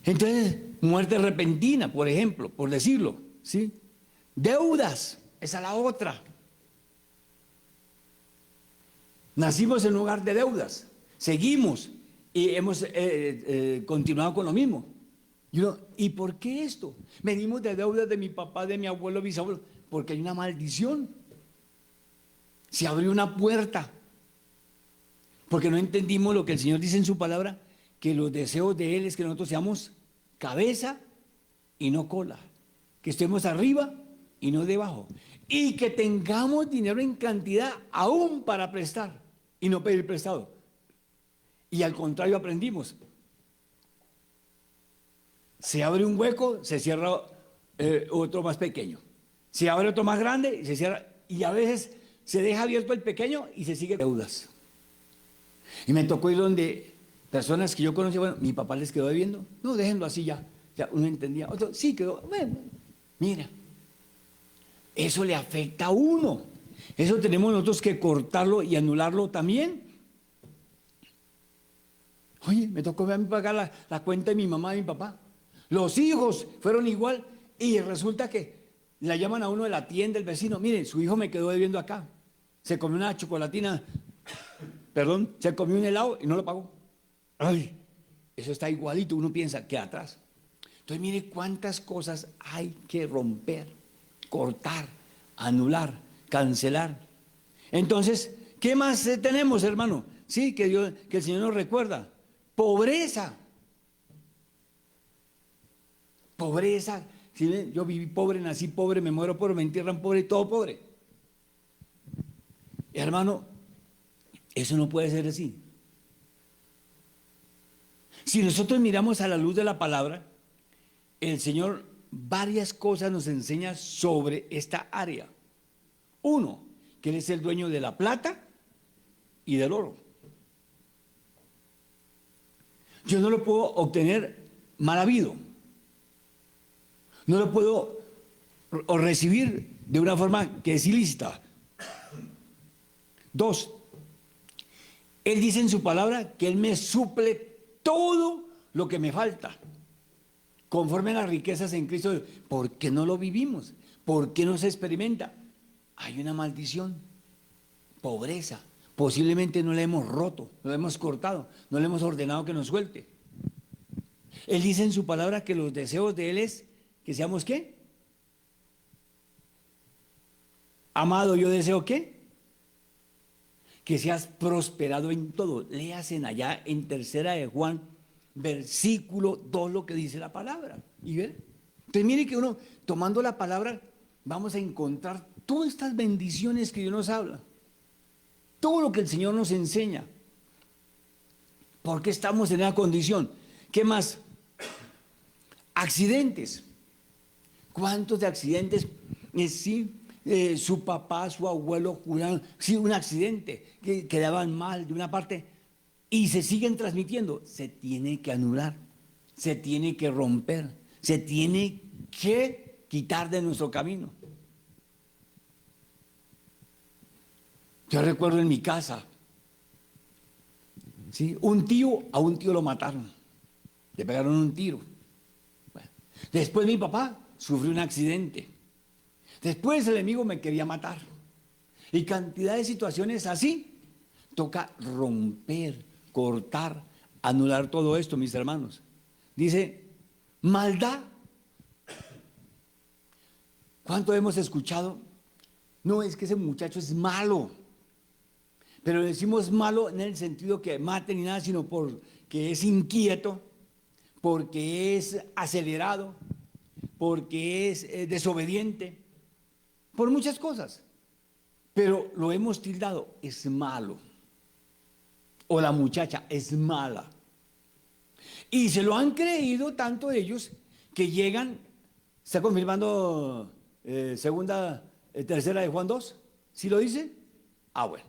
Entonces, muerte repentina, por ejemplo, por decirlo, ¿sí? Deudas, esa es la otra. Nacimos en un hogar de deudas, seguimos y hemos continuado con lo mismo. ¿Y por qué esto? Venimos de deudas de mi papá, de mi abuelo, bisabuelo, porque hay una maldición. Se abrió una puerta, porque no entendimos lo que el Señor dice en su palabra, que los deseos de Él es que nosotros seamos cabeza y no cola, que estemos arriba y no debajo, y que tengamos dinero en cantidad aún para prestar y no pedir prestado. Y al contrario aprendimos, se abre un hueco, se cierra otro más pequeño, se abre otro más grande y se cierra, y a veces se deja abierto el pequeño y se sigue deudas. Y me tocó ir donde personas que yo conocía, bueno, mi papá les quedó debiendo, no, déjenlo así ya uno entendía, otro sí quedó, bueno, mira, eso le afecta a uno, eso tenemos nosotros que cortarlo y anularlo también. Oye, me tocó a mí pagar la cuenta de mi mamá y mi papá, los hijos fueron igual, y resulta que la llaman a uno de la tienda, el vecino, mire, su hijo me quedó debiendo acá, se comió una chocolatina, perdón, se comió un helado y no lo pagó. Ay, eso está igualito, uno piensa que atrás. Entonces mire cuántas cosas hay que romper, cortar, anular, cancelar. Entonces, ¿qué más tenemos, hermano? Sí, que el Señor nos recuerda. Pobreza. Pobreza. ¿Sí? Yo viví pobre, nací pobre, me muero pobre, me entierran pobre, todo pobre. Hermano, eso no puede ser así. Si nosotros miramos a la luz de la palabra, el Señor varias cosas nos enseña sobre esta área. Uno, que Él es el dueño de la plata y del oro. Yo no lo puedo obtener mal habido. No lo puedo recibir de una forma que es ilícita. Dos, Él dice en su palabra que Él me suple todo lo que me falta, conforme a las riquezas en Cristo. ¿Por qué no lo vivimos? ¿Por qué no se experimenta? Hay una maldición, pobreza. Posiblemente no la hemos roto, no la hemos cortado, no le hemos ordenado que nos suelte. Él dice en su palabra que los deseos de Él es que seamos ¿qué? Amado, yo deseo ¿qué? Que seas prosperado en todo. Léasen allá en 3 de Juan, versículo 2, lo que dice la palabra. ¿Y ven? Entonces mire que uno, tomando la palabra, vamos a encontrar todas estas bendiciones que Dios nos habla. Todo lo que el Señor nos enseña. ¿Por qué estamos en esa condición? ¿Qué más? Accidentes. ¿Cuántos de accidentes? Sí, su papá, su abuelo juraron, sí, un accidente, que quedaban mal de una parte y se siguen transmitiendo. Se tiene que anular, se tiene que romper, se tiene que quitar de nuestro camino. Yo recuerdo en mi casa, ¿sí? A un tío lo mataron, le pegaron un tiro. Bueno, después mi papá sufrió un accidente. Después el enemigo me quería matar. Y cantidad de situaciones así. Toca romper, cortar, anular todo esto, mis hermanos. Dice, maldad. ¿Cuánto hemos escuchado? No, es que ese muchacho es malo. Pero decimos malo en el sentido que mate ni nada, sino porque es inquieto, porque es acelerado, porque es desobediente, por muchas cosas. Pero lo hemos tildado, es malo. O la muchacha es mala. Y se lo han creído tanto ellos que llegan, está confirmando tercera de Juan 2, ¿sí lo dice? Ah, bueno.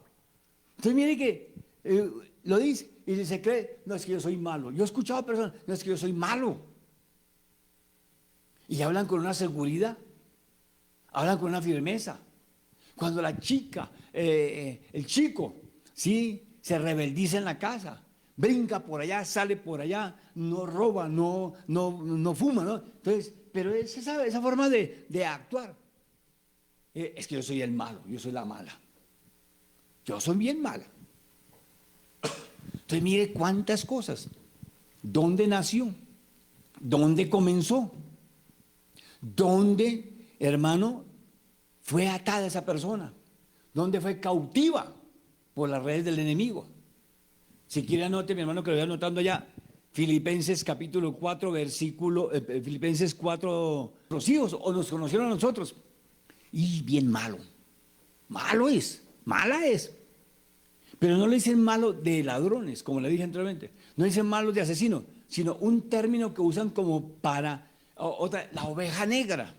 Entonces mire que lo dice y se cree, no es que yo soy malo. Yo he escuchado a personas, no es que yo soy malo. Y hablan con una seguridad, hablan con una firmeza. Cuando la chica, el chico, sí, se rebeldiza en la casa, brinca por allá, sale por allá, no roba, no fuma, ¿no? Entonces, pero es esa forma de actuar. Es que yo soy el malo, yo soy la mala. Yo soy bien mala. Entonces mire cuántas cosas. ¿Dónde nació? ¿Dónde comenzó? ¿Dónde, hermano, fue atada esa persona? ¿Dónde fue cautiva por las redes del enemigo? Si quiere anote, mi hermano, que lo voy anotando ya. Filipenses capítulo 4, versículo, Filipenses 4, los hijos o nos conocieron a nosotros. Y bien malo. Malo es, mala es. Pero no le dicen malo de ladrones, como le dije anteriormente. No dicen malo de asesinos, sino un término que usan como para la oveja negra.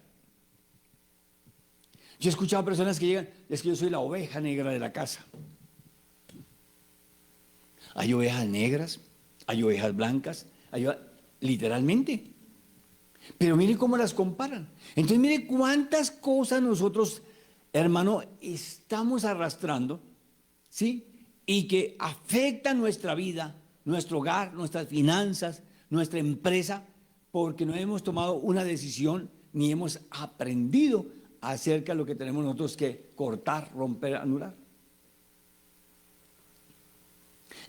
Yo he escuchado personas que llegan, es que yo soy la oveja negra de la casa. Hay ovejas negras, hay ovejas blancas, literalmente. Pero mire cómo las comparan. Entonces mire cuántas cosas nosotros, hermano, estamos arrastrando, ¿sí? Y que afectan nuestra vida, nuestro hogar, nuestras finanzas, nuestra empresa, porque no hemos tomado una decisión ni hemos aprendido acerca de lo que tenemos nosotros que cortar, romper, anular.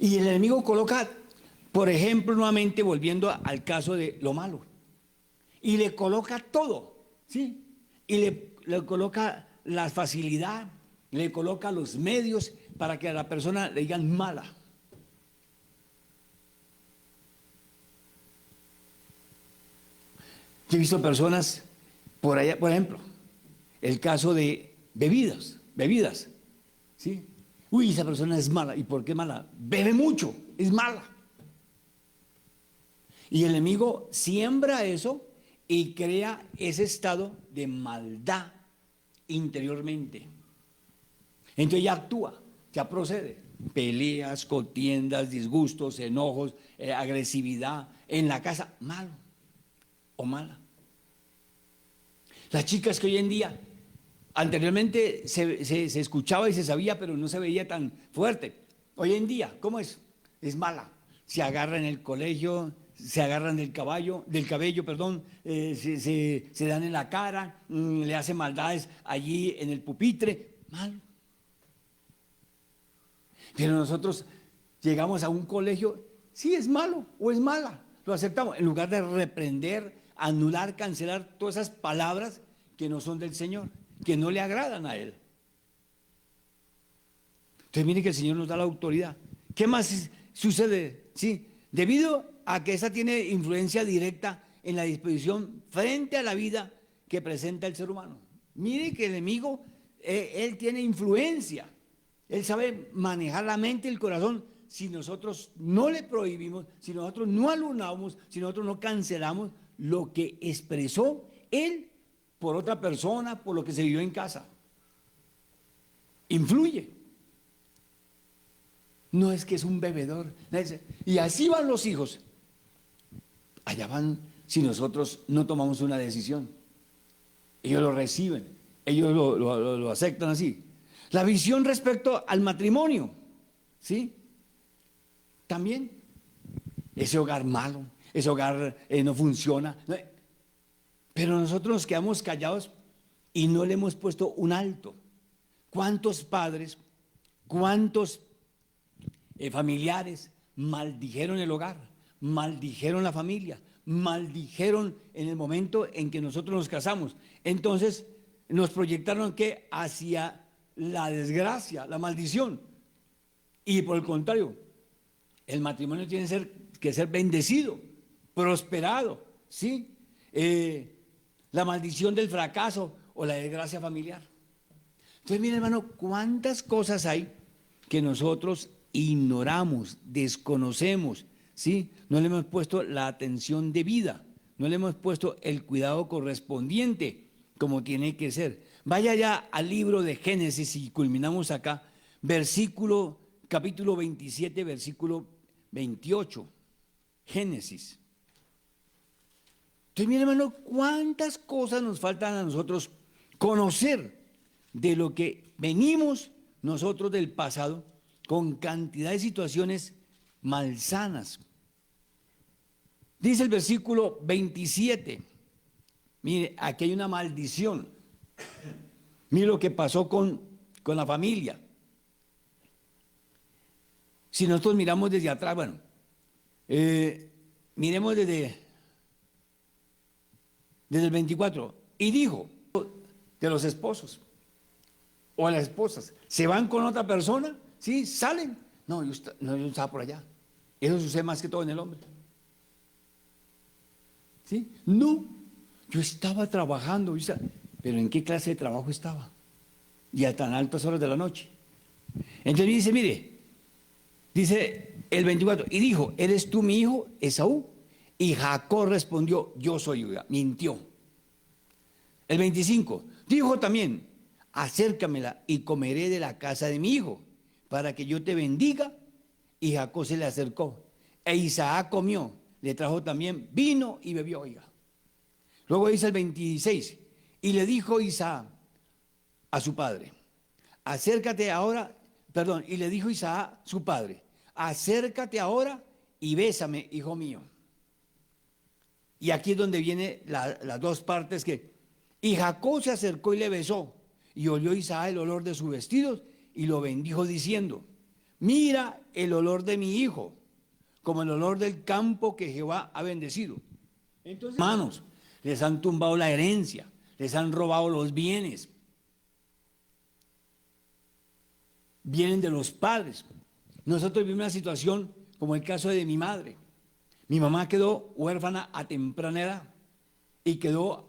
Y el enemigo coloca, por ejemplo, nuevamente volviendo al caso de lo malo, y le coloca todo, ¿sí? Y le coloca la facilidad, le coloca los medios para que a la persona le digan mala. Yo he visto personas por allá, por ejemplo, el caso de bebidas, ¿sí? Uy, esa persona es mala. ¿Y por qué mala? Bebe mucho, es mala. Y el enemigo siembra eso y crea ese estado de maldad interiormente. Entonces ya actúa, ya procede. Peleas, contiendas, disgustos, enojos, agresividad en la casa, malo o mala. Las chicas que hoy en día, anteriormente se escuchaba y se sabía, pero no se veía tan fuerte. Hoy en día, ¿cómo es? Es mala. Se agarra en el colegio, se agarran del cabello, se dan en la cara, le hacen maldades allí en el pupitre, malo. Pero nosotros llegamos a un colegio, sí es malo o es mala, lo aceptamos, en lugar de reprender, anular, cancelar todas esas palabras que no son del Señor, que no le agradan a Él. Entonces mire que el Señor nos da la autoridad. ¿Qué más sucede? Sí, debido a que esa tiene influencia directa en la disposición frente a la vida que presenta el ser humano. Mire que el enemigo, él tiene influencia. Él sabe manejar la mente y el corazón si nosotros no le prohibimos, si nosotros no anulamos, si nosotros no cancelamos lo que expresó él por otra persona, por lo que se vivió en casa. Influye. No es que es un bebedor. Y así van los hijos. Allá van si nosotros no tomamos una decisión. Ellos lo reciben, ellos lo aceptan así. La visión respecto al matrimonio, ¿sí? También, ese hogar malo, ese hogar no funciona. Pero nosotros nos quedamos callados y no le hemos puesto un alto. ¿Cuántos padres, cuántos familiares maldijeron el hogar, maldijeron la familia, maldijeron en el momento en que nosotros nos casamos? Entonces nos proyectaron que hacia la desgracia, la maldición. Y por el contrario, el matrimonio tiene que ser bendecido, prosperado, ¿sí? La maldición del fracaso o la desgracia familiar. Entonces, mire, hermano, cuántas cosas hay que nosotros ignoramos, desconocemos, ¿sí? No le hemos puesto la atención debida, no le hemos puesto el cuidado correspondiente como tiene que ser. Vaya ya al libro de Génesis y culminamos acá, capítulo 27, versículo 28. Génesis. Entonces, mi hermano, cuántas cosas nos faltan a nosotros conocer de lo que venimos nosotros del pasado, con cantidad de situaciones malsanas. Dice el versículo 27, mire, aquí hay una maldición. Mire lo que pasó con la familia. Si nosotros miramos desde atrás, bueno, miremos desde el 24, y dijo de los esposos o a las esposas, ¿se van con otra persona? ¿Sí? ¿Salen? No, yo estaba por allá. Eso sucede más que todo en el hombre. ¿Sí? No, yo estaba trabajando, pero ¿en qué clase de trabajo estaba? Y a tan altas horas de la noche. Entonces dice, mire, dice el 24, y dijo, ¿eres tú mi hijo Esaú? Y Jacob respondió, yo soy. Mintió. El 25, dijo también, acércamela y comeré de la casa de mi hijo, para que yo te bendiga. Y Jacob se le acercó, e Isaac comió, le trajo también vino y bebió, oiga. Luego dice el 26, y le dijo Isaac a su padre, acércate ahora, perdón, y le dijo Isaac su padre, acércate ahora y bésame, hijo mío. Y aquí es donde viene las dos partes y Jacob se acercó y le besó, y olió Isaac el olor de sus vestidos, y lo bendijo diciendo, mira el olor de mi hijo, como el olor del campo que Jehová ha bendecido. Entonces, hermanos, les han tumbado la herencia, les han robado los bienes, vienen de los padres. Nosotros vivimos una situación como el caso de mi madre. Mi mamá quedó huérfana a temprana edad y quedó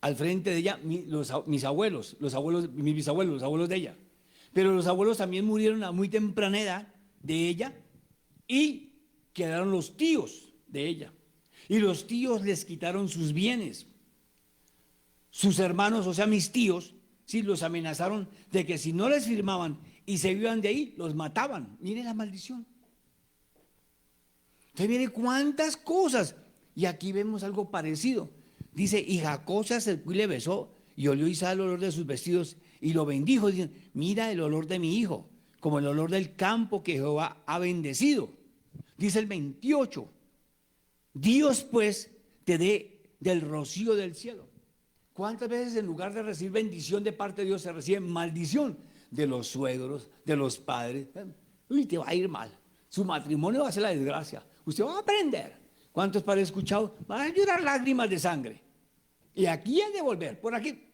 al frente de ella mis abuelos, mis bisabuelos, los abuelos de ella. Pero los abuelos también murieron a muy temprana edad de ella y quedaron los tíos de ella. Y los tíos les quitaron sus bienes. Sus hermanos, o sea, mis tíos, sí, los amenazaron de que si no les firmaban y se iban de ahí, los mataban. Mire la maldición. Entonces, mire cuántas cosas. Y aquí vemos algo parecido. Dice, y Jacob se acercó y le besó, y olió Isaac el olor de sus vestidos, y lo bendijo, diciendo, mira el olor de mi hijo, como el olor del campo que Jehová ha bendecido. Dice el 28, Dios pues te dé del rocío del cielo. ¿Cuántas veces en lugar de recibir bendición de parte de Dios se recibe maldición de los suegros, de los padres? Uy, te va a ir mal. Su matrimonio va a ser la desgracia. Usted va a aprender. ¿Cuántos padres he escuchado? Van a llorar lágrimas de sangre. Y aquí hay de volver, por aquí.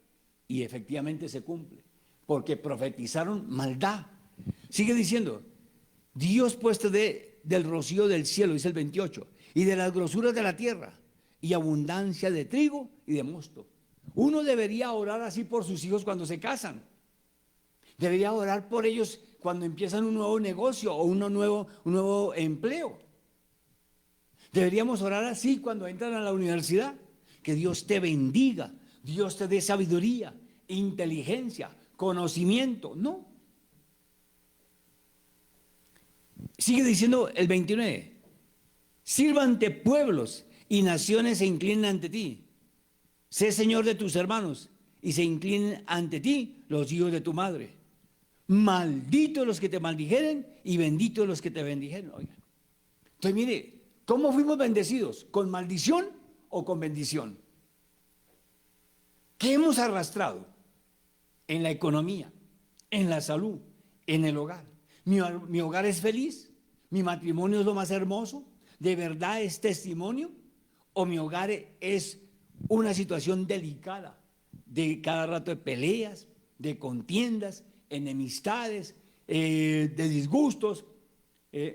Y efectivamente se cumple. Porque profetizaron maldad. Sigue diciendo, Dios pues te dé del rocío del cielo, dice el 28, y de las grosuras de la tierra, y abundancia de trigo y de mosto. Uno debería orar así por sus hijos cuando se casan. Debería orar por ellos cuando empiezan un nuevo negocio o un nuevo empleo. Deberíamos orar así cuando entran a la universidad. Que Dios te bendiga, Dios te dé sabiduría, inteligencia, conocimiento. No. Sigue diciendo el 29. Sirva ante pueblos y naciones se inclinen ante ti. Sé Señor de tus hermanos y se inclinen ante ti los hijos de tu madre. Malditos los que te maldijeren y benditos los que te bendijeren. Oigan. Entonces mire, ¿cómo fuimos bendecidos? ¿Con maldición o con bendición? ¿Qué hemos arrastrado? En la economía, en la salud, en el hogar. ¿Mi hogar es feliz? ¿Mi matrimonio es lo más hermoso? ¿De verdad es testimonio? ¿O mi hogar es una situación delicada, de cada rato de peleas, de contiendas, enemistades, de disgustos?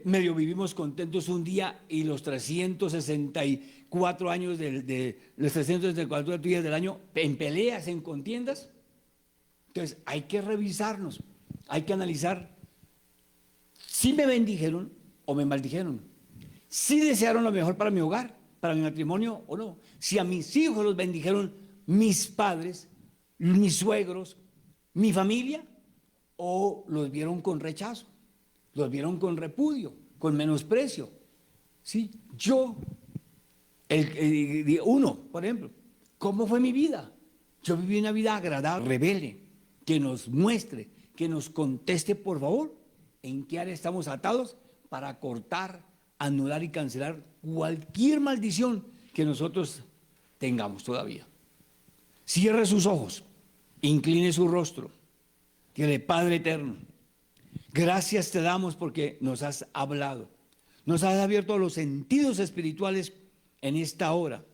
Medio vivimos contentos un día y los 364 años los 364 días del año en peleas, en contiendas. Entonces hay que revisarnos, hay que analizar si me bendijeron o me maldijeron, si desearon lo mejor para mi hogar, para mi matrimonio o no, si a mis hijos los bendijeron mis padres, mis suegros, mi familia, o los vieron con rechazo, los vieron con repudio, con menosprecio. ¿Sí? Uno, por ejemplo, ¿cómo fue mi vida? Yo viví una vida agradable, rebelde, que nos muestre, que nos conteste, por favor, en qué área estamos atados para cortar, anular y cancelar cualquier maldición que nosotros tengamos todavía. Cierre sus ojos, incline su rostro, dile: Padre eterno, gracias te damos porque nos has hablado, nos has abierto los sentidos espirituales en esta hora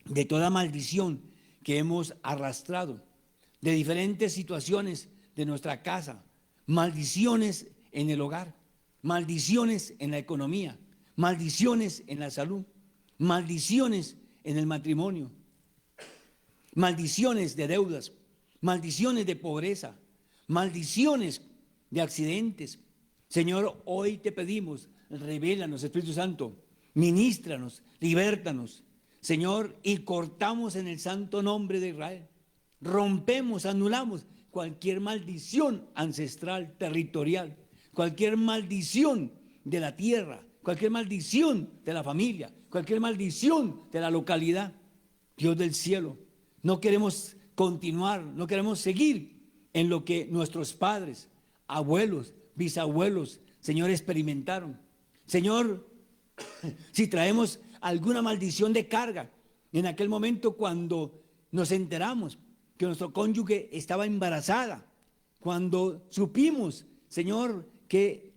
de toda maldición que hemos arrastrado, de diferentes situaciones de nuestra casa, maldiciones en el hogar, maldiciones en la economía, maldiciones en la salud, maldiciones en el matrimonio, maldiciones de deudas, maldiciones de pobreza, maldiciones de accidentes. Señor, hoy te pedimos, revélanos, Espíritu Santo, ministranos, libértanos, Señor, y cortamos en el santo nombre de Israel. Rompemos, anulamos cualquier maldición ancestral, territorial, cualquier maldición de la tierra, cualquier maldición de la familia, cualquier maldición de la localidad. Dios del cielo, no queremos continuar, no queremos seguir en lo que nuestros padres, abuelos, bisabuelos, Señor, experimentaron. Señor, si traemos alguna maldición de carga, en aquel momento cuando nos enteramos que nuestro cónyuge estaba embarazada, cuando supimos, Señor, que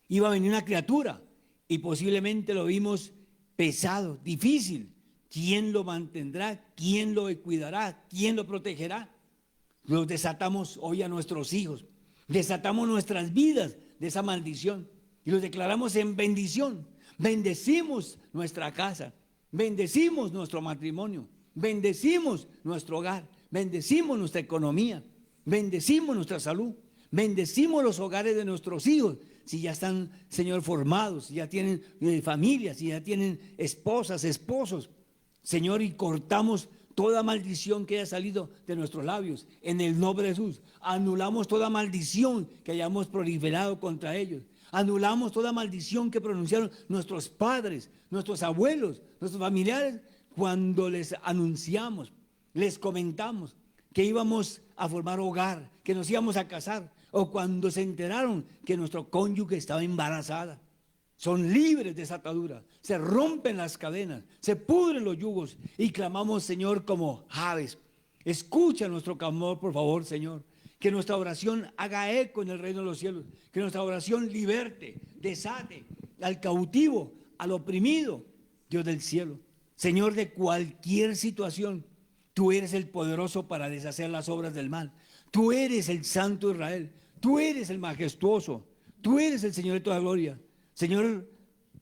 iba a venir una criatura y posiblemente lo vimos pesado, difícil, ¿quién lo mantendrá? ¿Quién lo cuidará? ¿Quién lo protegerá? Los desatamos hoy a nuestros hijos, desatamos nuestras vidas de esa maldición y los declaramos en bendición. Bendecimos nuestra casa, bendecimos nuestro matrimonio, bendecimos nuestro hogar, bendecimos nuestra economía, bendecimos nuestra salud, bendecimos los hogares de nuestros hijos. Si ya están, Señor, formados, si ya tienen familias, si ya tienen esposas, esposos, Señor, y cortamos toda maldición que haya salido de nuestros labios en el nombre de Jesús. Anulamos toda maldición que hayamos proliferado contra ellos. Anulamos toda maldición que pronunciaron nuestros padres, nuestros abuelos, nuestros familiares, cuando les anunciamos, les comentamos que íbamos a formar hogar, que nos íbamos a casar, o cuando se enteraron que nuestro cónyuge estaba embarazada. Son libres de esa atadura, se rompen las cadenas, se pudren los yugos y clamamos, Señor, como aves. Escucha nuestro clamor, por favor, Señor. Que nuestra oración haga eco en el reino de los cielos. Que nuestra oración liberte, desate al cautivo, al oprimido, Dios del cielo. Señor, de cualquier situación, tú eres el poderoso para deshacer las obras del mal. Tú eres el Santo de Israel. Tú eres el majestuoso. Tú eres el Señor de toda gloria. Señor,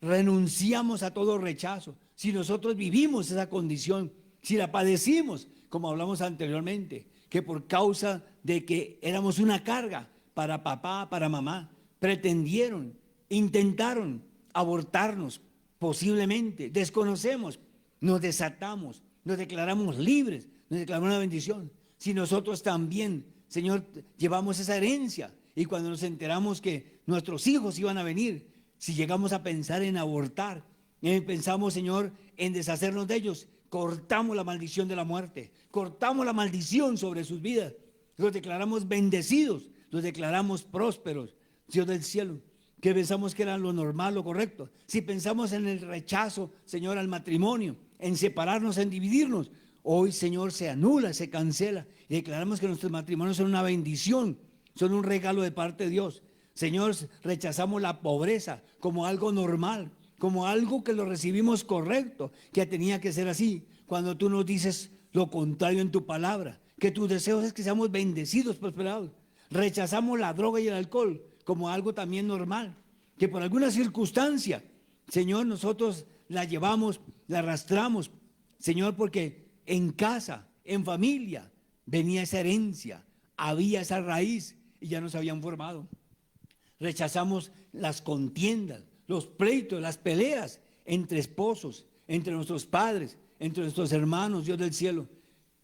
renunciamos a todo rechazo. Si nosotros vivimos esa condición, si la padecimos, como hablamos anteriormente, que por causa de que éramos una carga para papá, para mamá, pretendieron, intentaron abortarnos, posiblemente, desconocemos, nos desatamos, nos declaramos libres, nos declaramos una bendición. Si nosotros también, Señor, llevamos esa herencia y cuando nos enteramos que nuestros hijos iban a venir, si llegamos a pensar en abortar, pensamos, Señor, en deshacernos de ellos, cortamos la maldición de la muerte, cortamos la maldición sobre sus vidas, los declaramos bendecidos, los declaramos prósperos, Dios del cielo, que pensamos que era lo normal, lo correcto. Si pensamos en el rechazo, Señor, al matrimonio, en separarnos, en dividirnos, hoy, Señor, se anula, se cancela y declaramos que nuestros matrimonios son una bendición, son un regalo de parte de Dios. Señor, rechazamos la pobreza como algo normal, como algo que lo recibimos correcto, que tenía que ser así. Cuando tú nos dices lo contrario en tu palabra, que tus deseos es que seamos bendecidos, prosperados. Rechazamos la droga y el alcohol como algo también normal, que por alguna circunstancia, Señor, nosotros la llevamos, la arrastramos, Señor, porque en casa, en familia, venía esa herencia, había esa raíz y ya nos habían formado. Rechazamos las contiendas, los pleitos, las peleas entre esposos, entre nuestros padres, entre nuestros hermanos, Dios del cielo.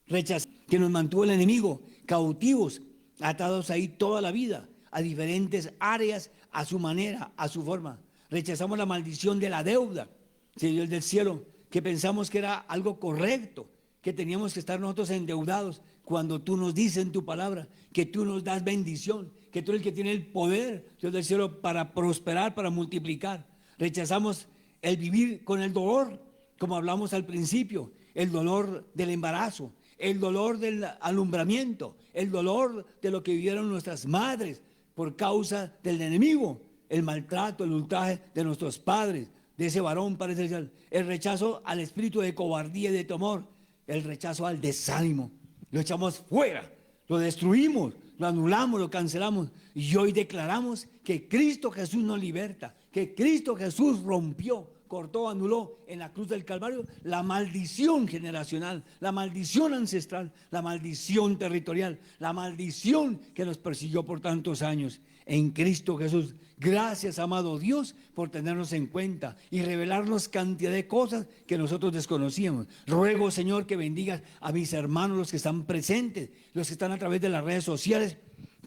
Rechazamos que nos mantuvo el enemigo cautivos, atados ahí toda la vida, a diferentes áreas, a su manera, a su forma. Rechazamos la maldición de la deuda, Dios del cielo, que pensamos que era algo correcto, que teníamos que estar nosotros endeudados, cuando tú nos dices en tu palabra que tú nos das bendición, que tú eres el que tiene el poder, Dios del cielo, para prosperar, para multiplicar. Rechazamos el vivir con el dolor, como hablamos al principio, el dolor del embarazo, el dolor del alumbramiento, el dolor de lo que vivieron nuestras madres por causa del enemigo, el maltrato, el ultraje de nuestros padres, de ese varón, Padre celestial, el rechazo al espíritu de cobardía y de temor, el rechazo al desánimo. Lo echamos fuera, lo destruimos, lo anulamos, lo cancelamos y hoy declaramos que Cristo Jesús nos liberta, que Cristo Jesús rompió, cortó, anuló en la cruz del Calvario la maldición generacional, la maldición ancestral, la maldición territorial, la maldición que nos persiguió por tantos años. En Cristo Jesús, gracias, amado Dios, por tenernos en cuenta y revelarnos cantidad de cosas que nosotros desconocíamos. Ruego, Señor, que bendigas a mis hermanos, los que están presentes, los que están a través de las redes sociales,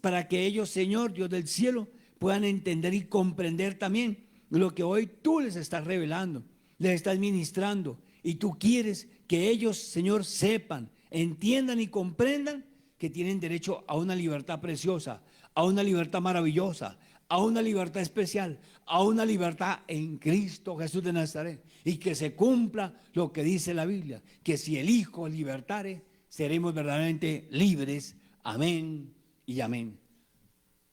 para que ellos, Señor, Dios del cielo, puedan entender y comprender también lo que hoy tú les estás revelando, les estás ministrando, y tú quieres que ellos, Señor, sepan, entiendan y comprendan que tienen derecho a una libertad preciosa, a una libertad maravillosa, a una libertad especial, a una libertad en Cristo Jesús de Nazaret, y que se cumpla lo que dice la Biblia, que si el Hijo libertare, seremos verdaderamente libres. Amén y amén.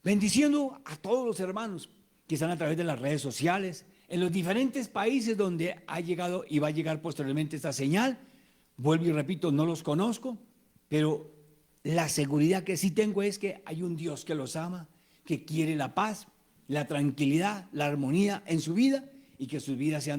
Bendiciendo a todos los hermanos que están a través de las redes sociales, en los diferentes países donde ha llegado y va a llegar posteriormente esta señal. Vuelvo y repito, no los conozco, pero la seguridad que sí tengo es que hay un Dios que los ama, que quiere la paz, la tranquilidad, la armonía en su vida y que sus vidas sean